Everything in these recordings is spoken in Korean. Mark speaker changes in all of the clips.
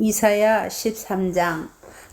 Speaker 1: 이사야 13장.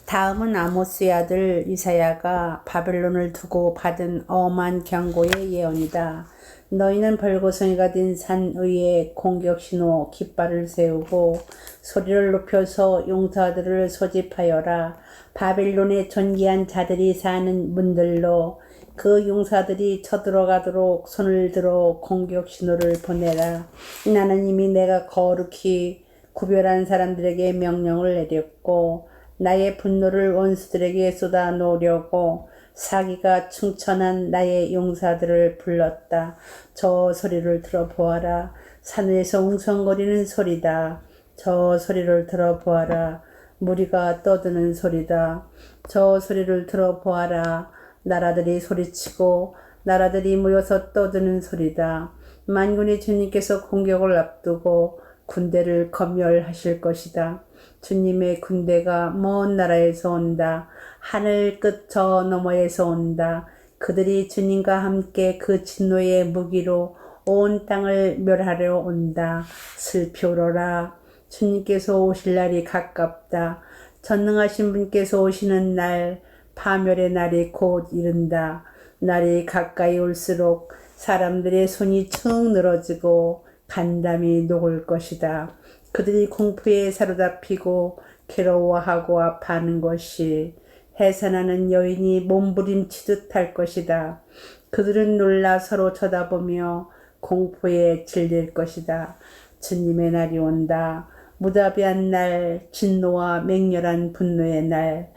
Speaker 1: 다음은 아모스의 아들 이사야가 바벨론을 두고 받은 엄한 경고의 예언이다. 너희는 벌거숭이가 된 산 위에 공격 신호 깃발을 세우고 소리를 높여서 용사들을 소집하여라. 바벨론의 존귀한 자들이 사는 문들로 그 용사들이 쳐들어가도록 손을 들어 공격 신호를 보내라. 나는 이미 내가 거룩히 구별한 사람들에게 명령을 내렸고 나의 분노를 원수들에게 쏟아 놓으려고 사기가 충천한 나의 용사들을 불렀다. 저 소리를 들어보아라. 산 위에서 웅성거리는 소리다. 저 소리를 들어보아라. 무리가 떠드는 소리다. 저 소리를 들어보아라. 나라들이 소리치고 나라들이 모여서 떠드는 소리다. 만군의 주님께서 공격을 앞두고 군대를 검열하실 것이다. 주님의 군대가 먼 나라에서 온다. 하늘 끝 저 너머에서 온다. 그들이 주님과 함께 그 진노의 무기로 온 땅을 멸하려 온다. 슬피 울어라. 주님께서 오실 날이 가깝다. 전능하신 분께서 오시는 날, 파멸의 날이 곧 이른다. 날이 가까이 올수록 사람들의 손이 축 늘어지고 간담이 녹을 것이다. 그들이 공포에 사로잡히고 괴로워하고 아파하는 것이 해산하는 여인이 몸부림치듯 할 것이다. 그들은 놀라 서로 쳐다보며 공포에 질릴 것이다. 주님의 날이 온다. 무자비한 날, 진노와 맹렬한 분노의 날,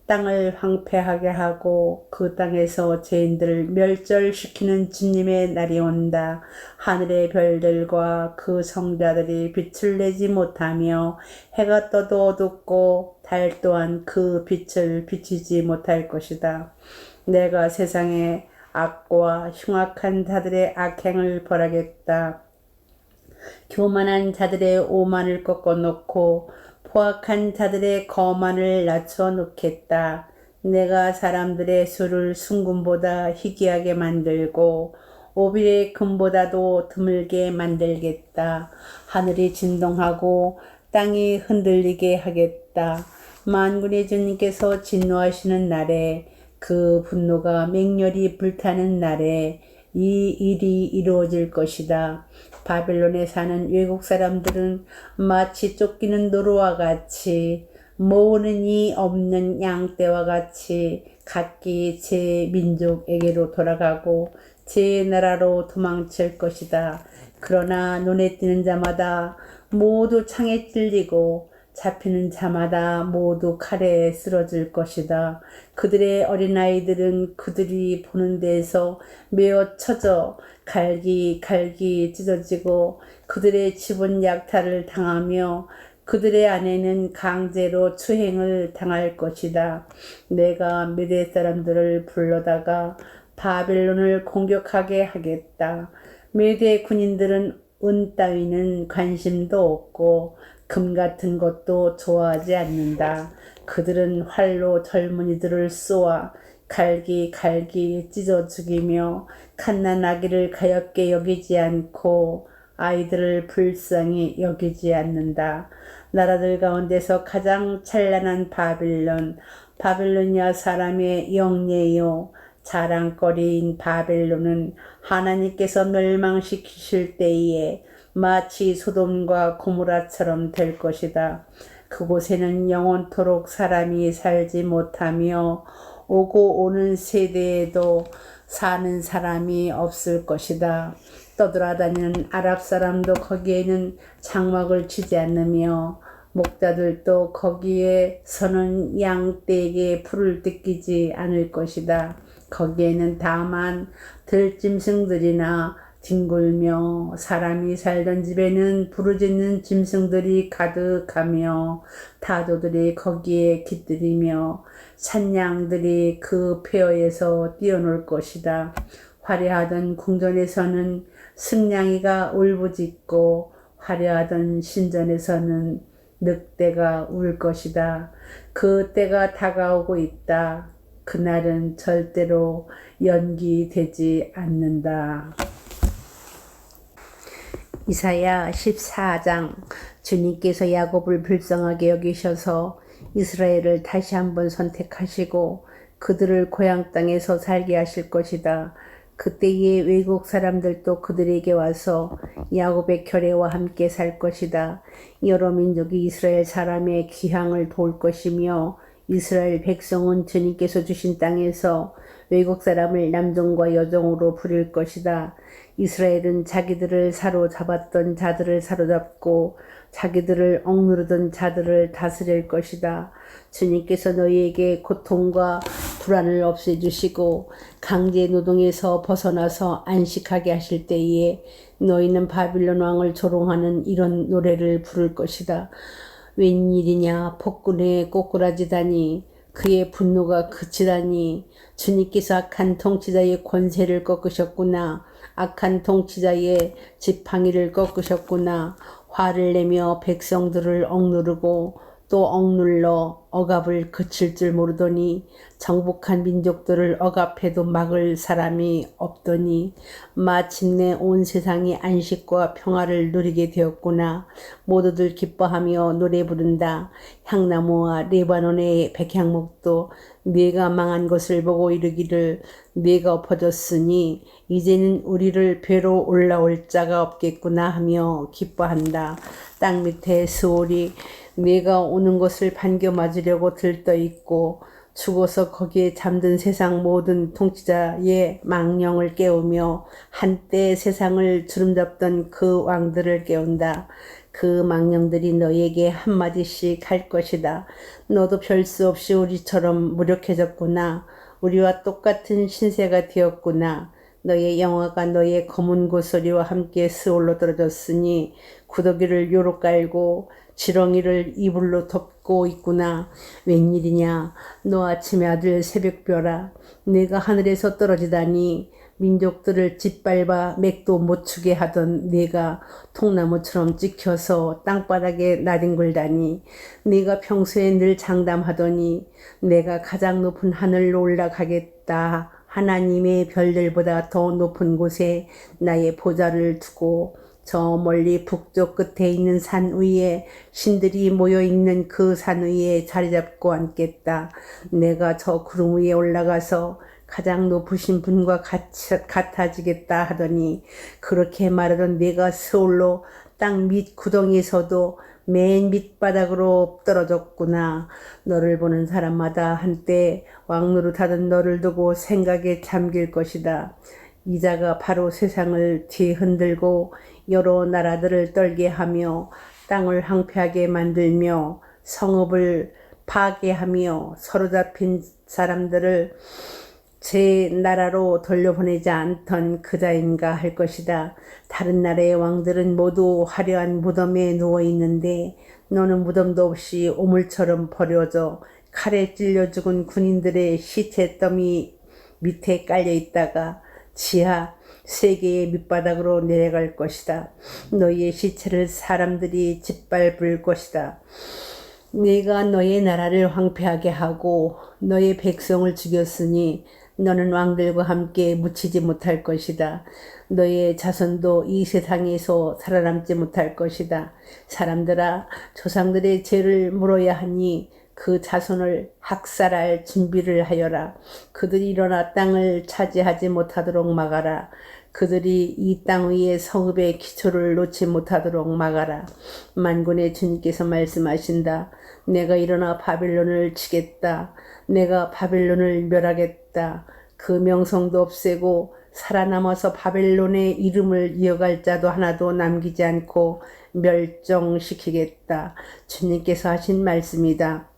Speaker 1: 땅을 황폐하게 하고 그 땅에서 죄인들을 멸절시키는 주님의 날이 온다. 하늘의 별들과 그 성자들이 빛을 내지 못하며 해가 떠도 어둡고 달 또한 그 빛을 비치지 못할 것이다. 내가 세상에 악과 흉악한 자들의 악행을 벌하겠다. 교만한 자들의 오만을 꺾어놓고 포악한 자들의 거만을 낮춰 놓겠다. 내가 사람들의 수를 순금보다 희귀하게 만들고 오빌의 금보다도 드물게 만들겠다. 하늘이 진동하고 땅이 흔들리게 하겠다. 만군의 주님께서 진노하시는 날에 그 분노가 맹렬히 불타는 날에 이 일이 이루어질 것이다. 바벨론에 사는 외국 사람들은 마치 쫓기는 노루와 같이 모으는 이 없는 양떼와 같이 각기 제 민족에게로 돌아가고 제 나라로 도망칠 것이다. 그러나 눈에 띄는 자마다 모두 창에 찔리고 잡히는 자마다 모두 칼에 쓰러질 것이다. 그들의 어린아이들은 그들이 보는 데에서 메어 쳐져 갈기 찢어지고 그들의 집은 약탈을 당하며 그들의 아내는 강제로 추행을 당할 것이다. 내가 메대 사람들을 불러다가 바벨론을 공격하게 하겠다. 메대 군인들은 은 따위는 관심도 없고 금 같은 것도 좋아하지 않는다. 그들은 활로 젊은이들을 쏘아 갈기 찢어 죽이며 갓난아기를 가엾게 여기지 않고 아이들을 불쌍히 여기지 않는다. 나라들 가운데서 가장 찬란한 바벨론이야 사람의 영예요. 자랑거리인 바벨론은 하나님께서 멸망시키실 때에 마치 소돔과 고모라처럼 될 것이다. 그곳에는 영원토록 사람이 살지 못하며 오고 오는 세대에도 사는 사람이 없을 것이다. 떠돌아다니는 아랍 사람도 거기에는 장막을 치지 않으며 목자들도 거기에서는 양떼에게 풀을 뜯기지 않을 것이다. 거기에는 다만 들짐승들이나 뒹굴며 사람이 살던 집에는 부르짖는 짐승들이 가득하며 타조들이 거기에 깃들이며 산양들이 그 폐허에서 뛰어놀 것이다. 화려하던 궁전에서는 승냥이가 울부짖고 화려하던 신전에서는 늑대가 울 것이다. 그 때가 다가오고 있다. 그날은 절대로 연기되지 않는다. 이사야 14장. 주님께서 야곱을 불쌍하게 여기셔서 이스라엘을 다시 한번 선택하시고 그들을 고향 땅에서 살게 하실 것이다. 그때의 외국 사람들도 그들에게 와서 야곱의 결례와 함께 살 것이다. 여러 민족이 이스라엘 사람의 귀향을 도울 것이며 이스라엘 백성은 주님께서 주신 땅에서 외국 사람을 남종과 여종으로 부릴 것이다. 이스라엘은 자기들을 사로잡았던 자들을 사로잡고 자기들을 억누르던 자들을 다스릴 것이다. 주님께서 너희에게 고통과 불안을 없애주시고 강제 노동에서 벗어나서 안식하게 하실 때에 너희는 바빌론 왕을 조롱하는 이런 노래를 부를 것이다. 웬일이냐, 폭군에 꼬꾸라지다니, 그의 분노가 그치다니. 주님께서 악한 통치자의 권세를 꺾으셨구나. 악한 통치자의 지팡이를 꺾으셨구나. 화를 내며 백성들을 억누르고 또 억눌러 억압을 그칠 줄 모르더니 정복한 민족들을 억압해도 막을 사람이 없더니 마침내 온 세상이 안식과 평화를 누리게 되었구나. 모두들 기뻐하며 노래 부른다. 향나무와 레바논의 백향목도 네가 망한 것을 보고 이르기를 네가 엎어졌으니 이제는 우리를 뵈러 올라올 자가 없겠구나 하며 기뻐한다. 땅 밑에 스올이 네가 오는 것을 반겨 맞으려고 들떠 있고 죽어서 거기에 잠든 세상 모든 통치자의 망령을 깨우며 한때 세상을 주름잡던 그 왕들을 깨운다. 그 망령들이 너에게 한마디씩 할 것이다. 너도 별 수 없이 우리처럼 무력해졌구나. 우리와 똑같은 신세가 되었구나. 너의 영화가 너의 검은 고소리와 함께 스올로 떨어졌으니 구더기를 요로 깔고 지렁이를 이불로 덮고 있구나. 웬일이냐, 너 아침의 아들 새벽별아, 내가 하늘에서 떨어지다니. 민족들을 짓밟아 맥도 못 추게 하던 네가 통나무처럼 찍혀서 땅바닥에 나뒹굴다니. 네가 평소에 늘 장담하더니 내가 가장 높은 하늘로 올라가겠다. 하나님의 별들보다 더 높은 곳에 나의 보좌를 두고 저 멀리 북쪽 끝에 있는 산 위에 신들이 모여있는 그 산 위에 자리 잡고 앉겠다. 내가 저 구름 위에 올라가서 가장 높으신 분과 같아지겠다 하더니 그렇게 말하던 내가 스올로 땅 밑 구덩이에서도 맨 밑바닥으로 떨어졌구나. 너를 보는 사람마다 한때 왕노릇하던 너를 두고 생각에 잠길 것이다. 이자가 바로 세상을 뒤흔들고 여러 나라들을 떨게 하며 땅을 황폐하게 만들며 성읍을 파괴하며 사로잡힌 사람들을 제 나라로 돌려보내지 않던 그자인가 할 것이다. 다른 나라의 왕들은 모두 화려한 무덤에 누워있는데 너는 무덤도 없이 오물처럼 버려져 칼에 찔려 죽은 군인들의 시체 더미 밑에 깔려있다가 지하 세계의 밑바닥으로 내려갈 것이다. 너희의 시체를 사람들이 짓밟을 것이다. 네가 너의 나라를 황폐하게 하고 너의 백성을 죽였으니 너는 왕들과 함께 묻히지 못할 것이다. 너의 자손도 이 세상에서 살아남지 못할 것이다. 사람들아, 조상들의 죄를 물어야 하니 그 자손을 학살할 준비를 하여라. 그들이 일어나 땅을 차지하지 못하도록 막아라. 그들이 이 땅 위에 성읍의 기초를 놓지 못하도록 막아라. 만군의 주님께서 말씀하신다. 내가 일어나 바빌론을 치겠다. 내가 바빌론을 멸하겠다. 그 명성도 없애고 살아남아서 바벨론의 이름을 이어갈 자도 하나도 남기지 않고 멸종시키겠다. 주님께서 하신 말씀이다.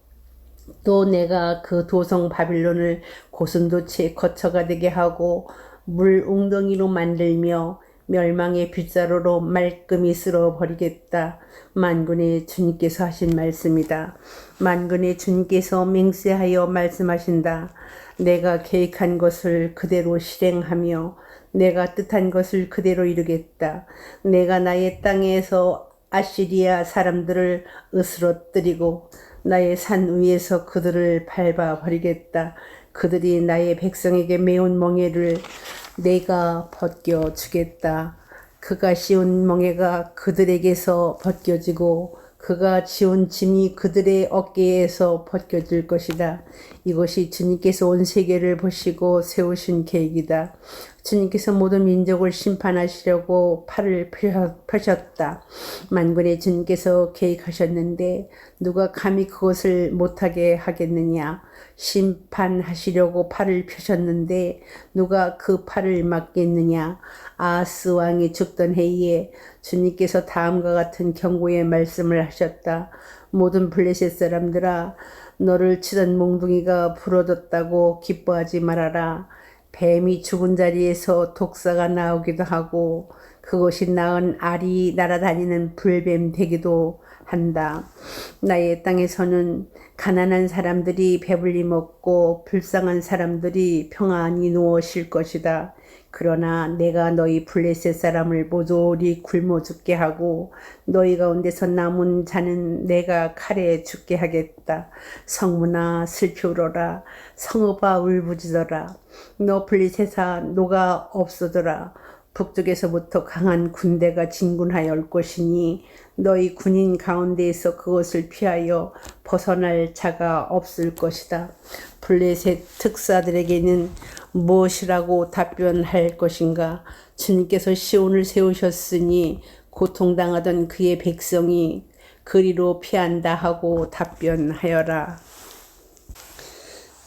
Speaker 1: 또 내가 그 도성 바빌론을 고슴도치의 거처가 되게 하고 물 웅덩이로 만들며 멸망의 빗자루로 말끔히 쓸어버리겠다. 만군의 주님께서 하신 말씀이다. 만군의 주님께서 맹세하여 말씀하신다. 내가 계획한 것을 그대로 실행하며 내가 뜻한 것을 그대로 이루겠다. 내가 나의 땅에서 아시리아 사람들을 으스러뜨리고 나의 산 위에서 그들을 밟아버리겠다. 그들이 나의 백성에게 매운 멍에를 내가 벗겨주겠다. 그가 씌운 멍에가 그들에게서 벗겨지고 그가 지운 짐이 그들의 어깨에서 벗겨질 것이다. 이것이 주님께서 온 세계를 보시고 세우신 계획이다. 주님께서 모든 민족을 심판하시려고 팔을 펴셨다. 만군의 주님께서 계획하셨는데 누가 감히 그것을 못하게 하겠느냐. 심판하시려고 팔을 펴셨는데 누가 그 팔을 막겠느냐. 아하스 왕이 죽던 해에 주님께서 다음과 같은 경고의 말씀을 하셨다. 모든 블레셋 사람들아, 너를 치던 몽둥이가 부러졌다고 기뻐하지 말아라. 뱀이 죽은 자리에서 독사가 나오기도 하고 그것이 낳은 알이 날아다니는 불뱀 되기도 한다. 나의 땅에서는 가난한 사람들이 배불리 먹고 불쌍한 사람들이 평안히 누워 쉴 것이다. 그러나 내가 너희 블레셋 사람을 모조리 굶어 죽게 하고 너희 가운데서 남은 자는 내가 칼에 죽게 하겠다. 성문아 슬피 울어라. 성읍아 울부짖어라. 너 블레셋아 노가 없어져라. 북쪽에서부터 강한 군대가 진군하여 올 것이니 너희 군인 가운데에서 그것을 피하여 벗어날 자가 없을 것이다. 블레셋 특사들에게는 무엇이라고 답변할 것인가? 주님께서 시온을 세우셨으니 고통당하던 그의 백성이 그리로 피한다 하고 답변하여라.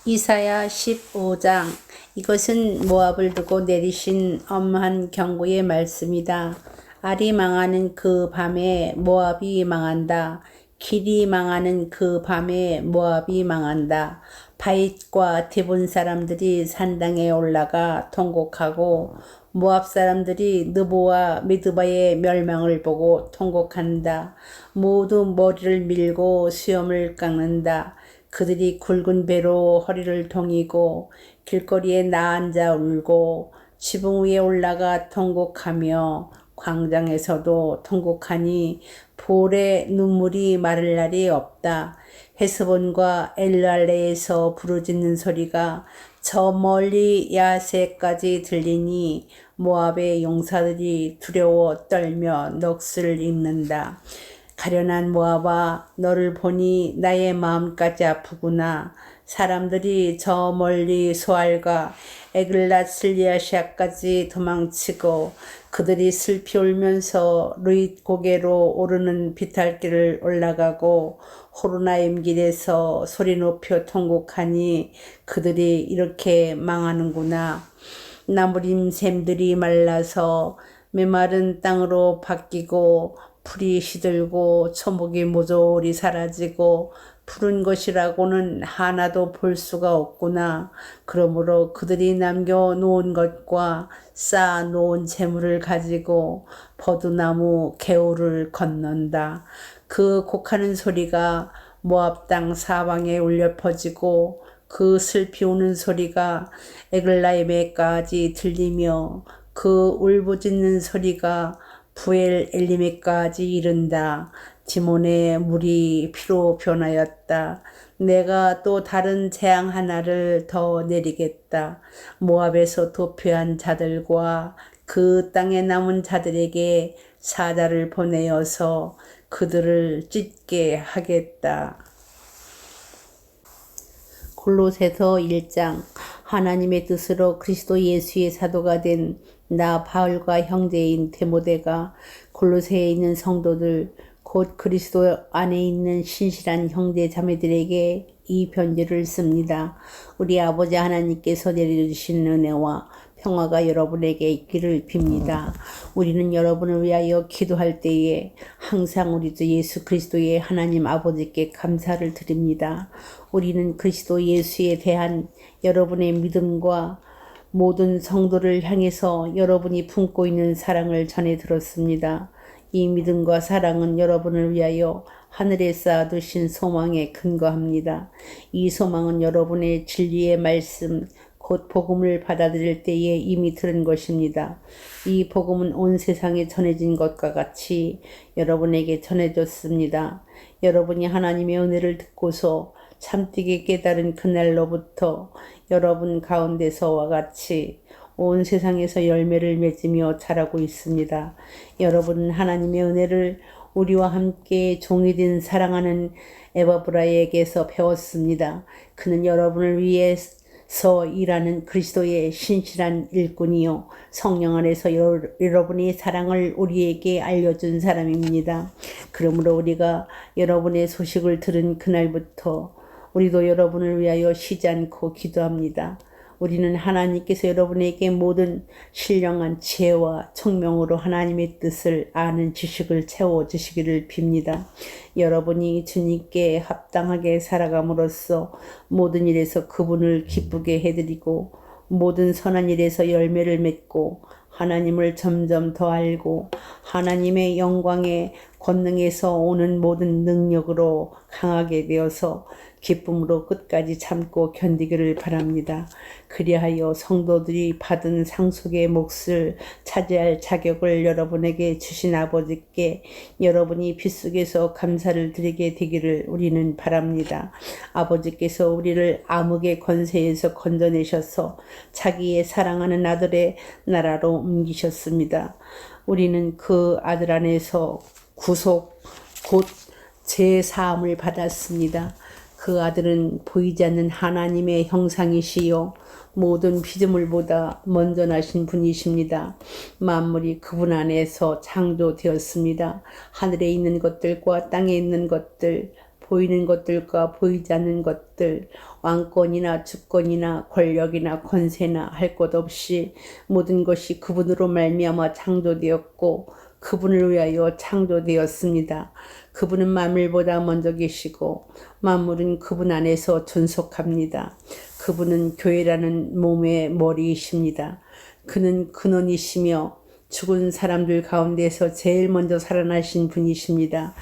Speaker 1: 이사야 15장. 이것은 모압을 두고 내리신 엄한 경고의 말씀이다. 알이 망하는 그 밤에 모압이 망한다. 길이 망하는 그 밤에 모압이 망한다. 바잇과 디본 사람들이 산당에 올라가 통곡하고 모압 사람들이 느보와 미드바의 멸망을 보고 통곡한다. 모두 머리를 밀고 수염을 깎는다. 그들이 굵은 배로 허리를 동이고 길거리에 나앉아 울고 지붕 위에 올라가 통곡하며 광장에서도 통곡하니 볼에 눈물이 마를 날이 없다. 헤스본과 엘랄레에서 부르짖는 소리가 저 멀리 야세까지 들리니 모압의 용사들이 두려워 떨며 넋을 잃는다. 가련한 모압아, 너를 보니 나의 마음까지 아프구나. 사람들이 저 멀리 소알과 에글랏 슬리아시아까지 도망치고 그들이 슬피 울면서 루잇 고개로 오르는 비탈길을 올라가고 호로나임 길에서 소리 높여 통곡하니 그들이 이렇게 망하는구나. 나무림 샘들이 말라서 메마른 땅으로 바뀌고 풀이 시들고 초목이 모조리 사라지고 푸른 것이라고는 하나도 볼 수가 없구나. 그러므로 그들이 남겨놓은 것과 쌓아놓은 재물을 가지고 버두나무 개울을 건넌다. 그 곡하는 소리가 모압 땅 사방에 울려 퍼지고 그 슬피 우는 소리가 에글라임에까지 들리며 그 울부짖는 소리가 부엘 엘리메까지 이른다. 디몬의 물이 피로 변하였다. 내가 또 다른 재앙 하나를 더 내리겠다. 모압에서 도피한 자들과 그 땅에 남은 자들에게 사자를 보내어서 그들을 찢게 하겠다. 골로새서 1장. 하나님의 뜻으로 그리스도 예수의 사도가 된 나 바울과 형제인 데모데가 골로새에 있는 성도들 곧 그리스도 안에 있는 신실한 형제 자매들에게 이 편지를 씁니다. 우리 아버지 하나님께서 내려주신 은혜와 평화가 여러분에게 있기를 빕니다. 우리는 여러분을 위하여 기도할 때에 항상 우리 주 예수 그리스도의 하나님 아버지께 감사를 드립니다. 우리는 그리스도 예수에 대한 여러분의 믿음과 모든 성도를 향해서 여러분이 품고 있는 사랑을 전해 들었습니다. 이 믿음과 사랑은 여러분을 위하여 하늘에 쌓아두신 소망에 근거합니다. 이 소망은 여러분의 진리의 말씀, 곧 복음을 받아들일 때에 이미 들은 것입니다. 이 복음은 온 세상에 전해진 것과 같이 여러분에게 전해졌습니다. 여러분이 하나님의 은혜를 듣고서 참되게 깨달은 그날로부터 여러분 가운데서와 같이 온 세상에서 열매를 맺으며 자라고 있습니다. 여러분은 하나님의 은혜를 우리와 함께 종이 된 사랑하는 에바브라에게서 배웠습니다. 그는 여러분을 위해서 일하는 그리스도의 신실한 일꾼이요, 성령 안에서 여러분의 사랑을 우리에게 알려준 사람입니다. 그러므로 우리가 여러분의 소식을 들은 그날부터 우리도 여러분을 위하여 쉬지 않고 기도합니다. 우리는 하나님께서 여러분에게 모든 신령한 지혜와 총명으로 하나님의 뜻을 아는 지식을 채워주시기를 빕니다. 여러분이 주님께 합당하게 살아감으로써 모든 일에서 그분을 기쁘게 해드리고 모든 선한 일에서 열매를 맺고 하나님을 점점 더 알고 하나님의 영광의 권능에서 오는 모든 능력으로 강하게 되어서 기쁨으로 끝까지 참고 견디기를 바랍니다. 그리하여 성도들이 받은 상속의 몫을 차지할 자격을 여러분에게 주신 아버지께 여러분이 빗속에서 감사를 드리게 되기를 우리는 바랍니다. 아버지께서 우리를 암흑의 권세에서 건져내셔서 자기의 사랑하는 아들의 나라로 옮기셨습니다. 우리는 그 아들 안에서 구속 곧 제사함을 받았습니다. 그 아들은 보이지 않는 하나님의 형상이시요 모든 피조물보다 먼저 나신 분이십니다. 만물이 그분 안에서 창조되었습니다. 하늘에 있는 것들과 땅에 있는 것들, 보이는 것들과 보이지 않는 것들, 왕권이나 주권이나 권력이나 권세나 할 것 없이 모든 것이 그분으로 말미암아 창조되었고 그분을 위하여 창조되었습니다. 그분은 만물보다 먼저 계시고 만물은 그분 안에서 존속합니다. 그분은 교회라는 몸의 머리이십니다. 그는 근원이시며 죽은 사람들 가운데서 제일 먼저 살아나신 분이십니다.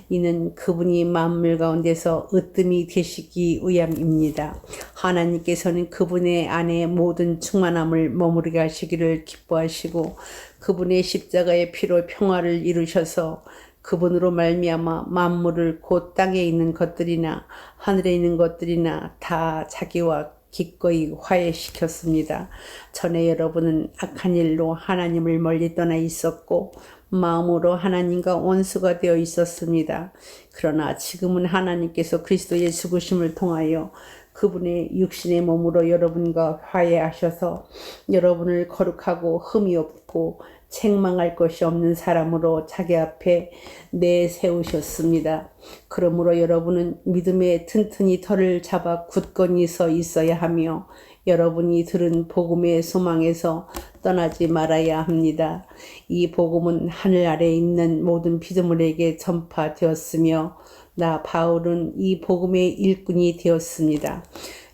Speaker 1: 이는 그분이 만물 가운데서 으뜸이 되시기 위함입니다. 하나님께서는 그분의 안에 모든 충만함을 머무르게 하시기를 기뻐하시고 그분의 십자가의 피로 평화를 이루셔서 그분으로 말미암아 만물을 곧 땅에 있는 것들이나 하늘에 있는 것들이나 다 자기와 기꺼이 화해시켰습니다. 전에 여러분은 악한 일로 하나님을 멀리 떠나 있었고 마음으로 하나님과 원수가 되어 있었습니다. 그러나 지금은 하나님께서 그리스도의 죽으심을 통하여 그분의 육신의 몸으로 여러분과 화해하셔서 여러분을 거룩하고 흠이 없고 책망할 것이 없는 사람으로 자기 앞에 내세우셨습니다. 그러므로 여러분은 믿음에 튼튼히 털을 잡아 굳건히 서 있어야 하며 여러분이 들은 복음의 소망에서 떠나지 말아야 합니다. 이 복음은 하늘 아래에 있는 모든 피조물에게 전파되었으며 나 바울은 이 복음의 일꾼이 되었습니다.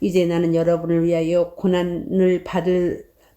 Speaker 1: 이제 나는 여러분을 위하여 고난을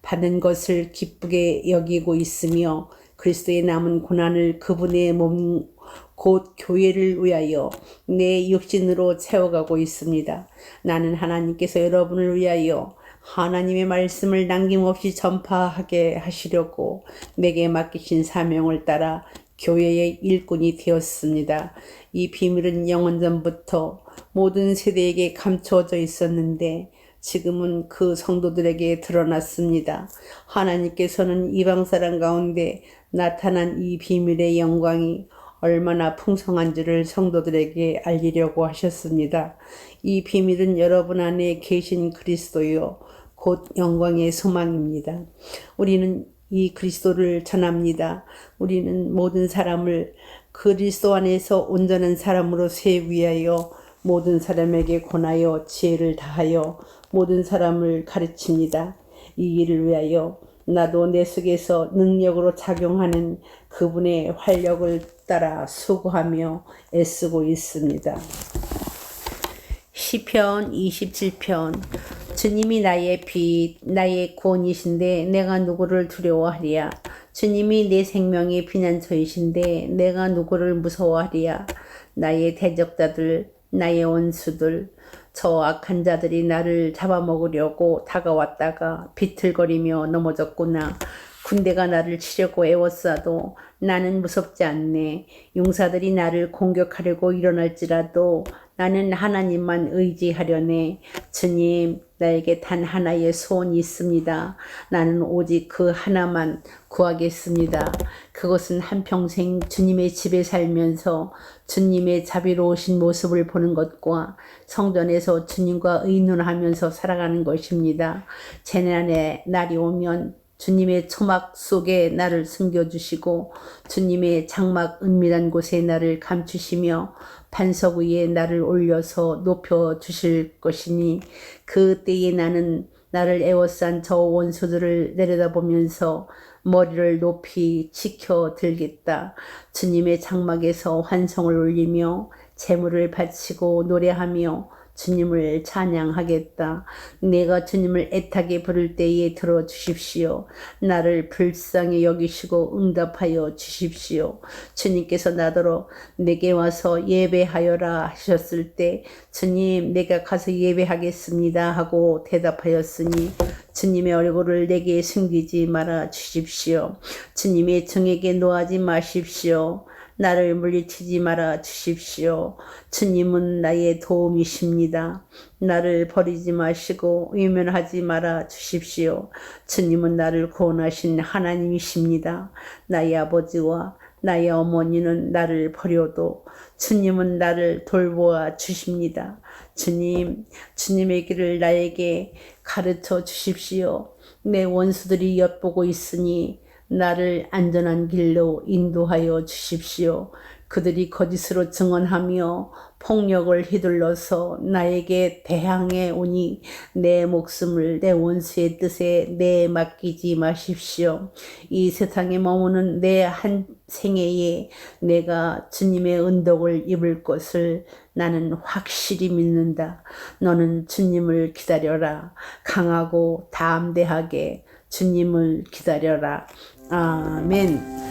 Speaker 1: 받는 것을 기쁘게 여기고 있으며 그리스도의 남은 고난을 그분의 몸 곧 교회를 위하여 내 육신으로 채워가고 있습니다. 나는 하나님께서 여러분을 위하여 하나님의 말씀을 남김없이 전파하게 하시려고 내게 맡기신 사명을 따라 교회의 일꾼이 되었습니다. 이 비밀은 영원전부터 모든 세대에게 감추어져 있었는데 지금은 그 성도들에게 드러났습니다. 하나님께서는 이방 사람 가운데 나타난 이 비밀의 영광이 얼마나 풍성한지를 성도들에게 알리려고 하셨습니다. 이 비밀은 여러분 안에 계신 그리스도요 곧 영광의 소망입니다. 우리는 이 그리스도를 전합니다. 우리는 모든 사람을 그리스도 안에서 온전한 사람으로 세위하여 모든 사람에게 권하여 지혜를 다하여 모든 사람을 가르칩니다. 이 일을 위하여 나도 내 속에서 능력으로 작용하는 그분의 활력을 따라 수고하며 애쓰고 있습니다. 시편 27편. 주님이 나의 빛, 나의 구원이신데 내가 누구를 두려워하리야. 주님이 내 생명의 피난처이신데 내가 누구를 무서워하리야. 나의 대적자들, 나의 원수들, 저 악한 자들이 나를 잡아먹으려고 다가왔다가 비틀거리며 넘어졌구나. 군대가 나를 치려고 애워싸도 나는 무섭지 않네. 용사들이 나를 공격하려고 일어날지라도 나는 하나님만 의지하려네. 주님, 나에게 단 하나의 소원이 있습니다. 나는 오직 그 하나만 구하겠습니다. 그것은 한평생 주님의 집에 살면서 주님의 자비로우신 모습을 보는 것과 성전에서 주님과 의논하면서 살아가는 것입니다. 재난의 날이 오면 주님의 초막 속에 나를 숨겨주시고 주님의 장막 은밀한 곳에 나를 감추시며 반석 위에 나를 올려서 높여주실 것이니 그때에 나는 나를 애워싼 저 원수들을 내려다보면서 머리를 높이 치켜 들겠다. 주님의 장막에서 환성을 올리며 제물을 바치고 노래하며 주님을 찬양하겠다. 내가 주님을 애타게 부를 때에 들어주십시오. 나를 불쌍히 여기시고 응답하여 주십시오. 주님께서 나더러 내게 와서 예배하여라 하셨을 때 주님 내가 가서 예배하겠습니다 하고 대답하였으니 주님의 얼굴을 내게 숨기지 말아 주십시오. 주님의 정에게 노하지 마십시오. 나를 물리치지 말아 주십시오. 주님은 나의 도움이십니다. 나를 버리지 마시고 외면하지 말아 주십시오. 주님은 나를 구원하신 하나님이십니다. 나의 아버지와 나의 어머니는 나를 버려도 주님은 나를 돌보아 주십니다. 주님, 주님의 길을 나에게 가르쳐 주십시오. 내 원수들이 엿보고 있으니 나를 안전한 길로 인도하여 주십시오. 그들이 거짓으로 증언하며 폭력을 휘둘러서 나에게 대항해 오니 내 목숨을 내 원수의 뜻에 내맡기지 마십시오. 이 세상에 머무는 내 한 생애에 내가 주님의 은덕을 입을 것을 나는 확실히 믿는다. 너는 주님을 기다려라. 강하고 담대하게 주님을 기다려라. 아멘.